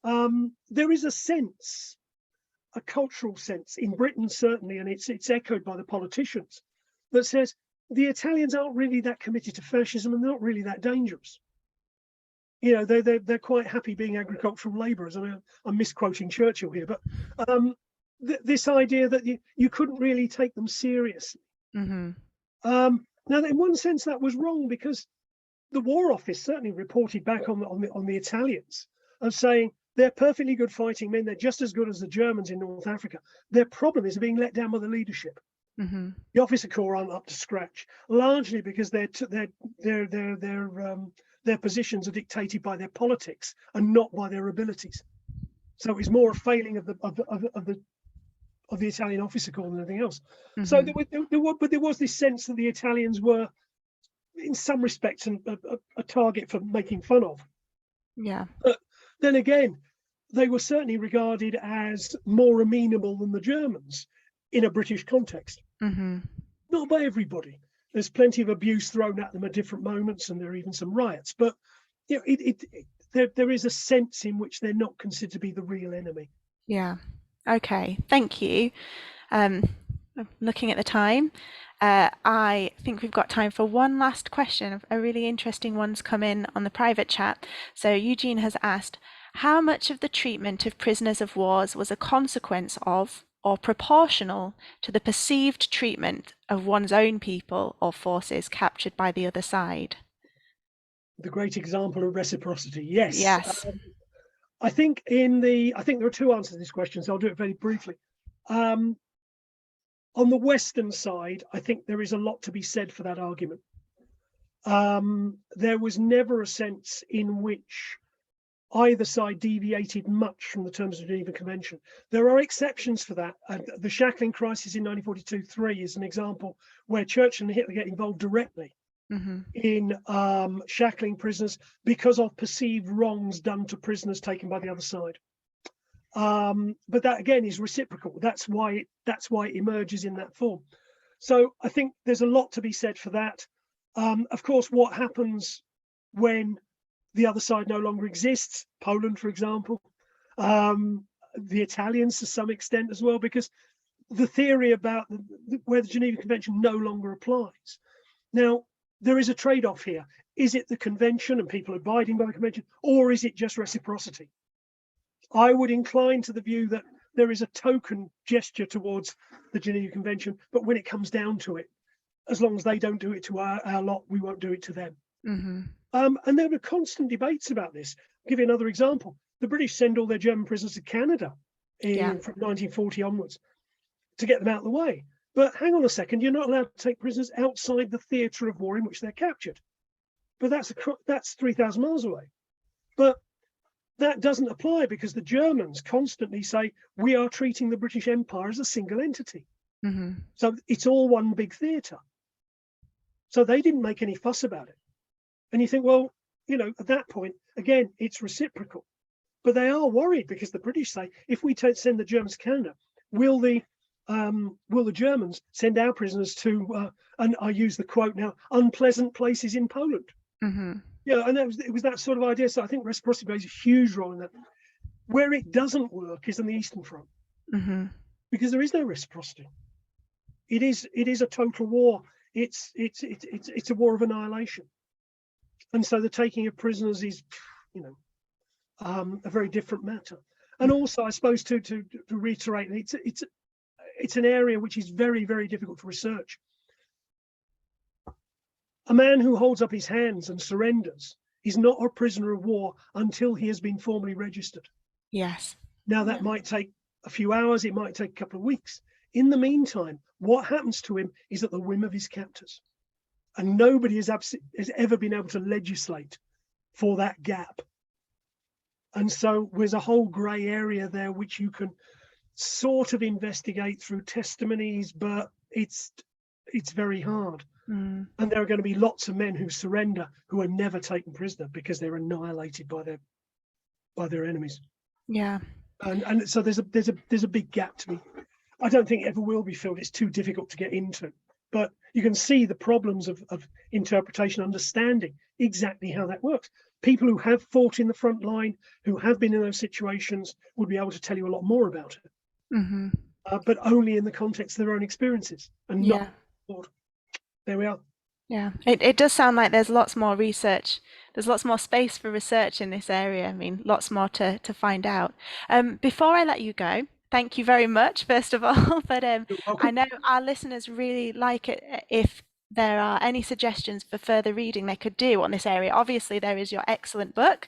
There is a sense, a cultural sense in Britain certainly, and it's echoed by the politicians, that says the Italians aren't really that committed to fascism and they're not really that dangerous. You know, they're quite happy being agricultural labourers. I mean, I'm misquoting Churchill here, but this idea that you couldn't really take them seriously. Now, in one sense, that was wrong, because the War Office certainly reported back on the Italians of saying they're perfectly good fighting men. They're just as good as the Germans in North Africa. Their problem is being let down by the leadership. The officer corps aren't up to scratch, largely because their positions are dictated by their politics and not by their abilities. So it's more a failing of the Italian officer corps than anything else. So there was this sense that the Italians were, in some respects, a target for making fun of. Yeah. But then again, they were certainly regarded as more amenable than the Germans in a British context. Not by everybody. There's plenty of abuse thrown at them at different moments, and there are even some riots. But you know, there is a sense in which they're not considered to be the real enemy. Yeah. Okay. Thank you. Looking at the time, I think we've got time for one last question. A really interesting one's come in on the private chat. So Eugene has asked, how much of the treatment of prisoners of wars was a consequence of or proportional to the perceived treatment of one's own people or forces captured by the other side? The great example of reciprocity. Yes. Yes. I think there are two answers to this question, so I'll do it very briefly. On the Western side, I think there is a lot to be said for that argument. There was never a sense in which either side deviated much from the terms of the Geneva Convention. There are exceptions for that. The shackling crisis in 1942-3 is an example where Churchill and Hitler get involved directly in shackling prisoners because of perceived wrongs done to prisoners taken by the other side. But that again is reciprocal. That's why it emerges in that form. So I think there's a lot to be said for that. Of course, what happens when the other side no longer exists? Poland, for example, the Italians to some extent as well, because the theory about where the Geneva Convention no longer applies. Now, there is a trade-off here. Is it the convention and people abiding by the convention, or is it just reciprocity? I would incline to the view that there is a token gesture towards the Geneva Convention, but when it comes down to it, as long as they don't do it to our lot, we won't do it to them. And there were constant debates about this. I'll give you another example. The British send all their German prisoners to Canada from 1940 onwards to get them out of the way. But hang on a second, you're not allowed to take prisoners outside the theatre of war in which they're captured. But that's 3,000 miles away. But that doesn't apply because the Germans constantly say, we are treating the British Empire as a single entity. So it's all one big theatre. So they didn't make any fuss about it. And you think, well, you know, at that point, again, it's reciprocal. But they are worried because the British say, if we send the Germans to Canada, will the Germans send our prisoners to, and I use the quote now, unpleasant places in Poland? Yeah, and it was that sort of idea. So I think reciprocity plays a huge role in that. Where it doesn't work is on the Eastern Front, because there is no reciprocity. It is a total war. It's a war of annihilation, and so the taking of prisoners is, you know, a very different matter. And also, I suppose to reiterate, it's an area which is very, very difficult to research. A man who holds up his hands and surrenders is not a prisoner of war until he has been formally registered. Yes. Now, that might take a few hours, it might take a couple of weeks. In the meantime, what happens to him is at the whim of his captors. And nobody has ever been able to legislate for that gap. And so there's a whole grey area there which you can sort of investigate through testimonies, but it's very hard. Mm. And there are going to be lots of men who surrender who are never taken prisoner because they're annihilated by their enemies. Yeah. And so there's a big gap to me. I don't think it ever will be filled. It's too difficult to get into. But you can see the problems of interpretation, understanding exactly how that works. People who have fought in the front line, who have been in those situations, would be able to tell you a lot more about it, Mm-hmm. but only in the context of their own experiences and not. Yeah. There we are. Yeah, it does sound like there's lots more research. There's lots more space for research in this area. I mean, lots more to find out. Before I let you go, thank you very much, first of all. But You're I welcome. know our listeners really like it if there are any suggestions for further reading they could do on this area. Obviously, there is your excellent book.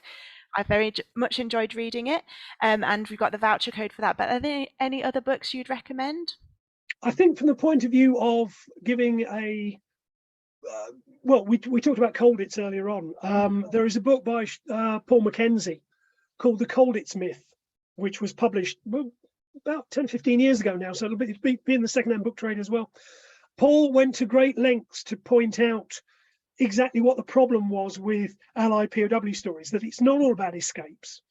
I very much enjoyed reading it, and we've got the voucher code for that. But are there any other books you'd recommend? I think from the point of view of giving well, we talked about Colditz earlier on. There is a book by Paul Mackenzie called The Colditz Myth, which was published about 10, 15 years ago now. So it'll be in the secondhand book trade as well. Paul went to great lengths to point out exactly what the problem was with Allied POW stories, that it's not all about escapes.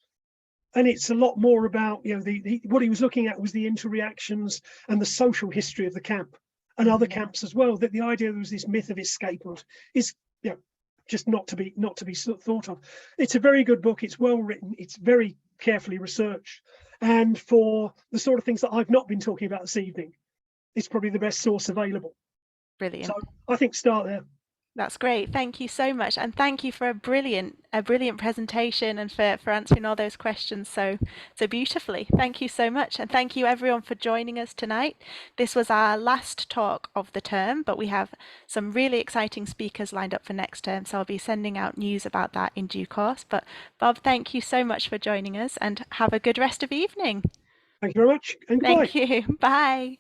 And it's a lot more about, what he was looking at was the interreactions and the social history of the camp and other camps as well. That the idea there was this myth of escape is, just not to be thought of. It's a very good book. It's well written. It's very carefully researched. And for the sort of things that I've not been talking about this evening, it's probably the best source available. Brilliant. So I think start there. That's great. Thank you so much. And thank you for a brilliant presentation and for answering all those questions so beautifully. Thank you so much. And thank you everyone for joining us tonight. This was our last talk of the term, but we have some really exciting speakers lined up for next term. So I'll be sending out news about that in due course. But Bob, thank you so much for joining us and have a good rest of evening. Thank you very much and goodbye. Thank you. Bye.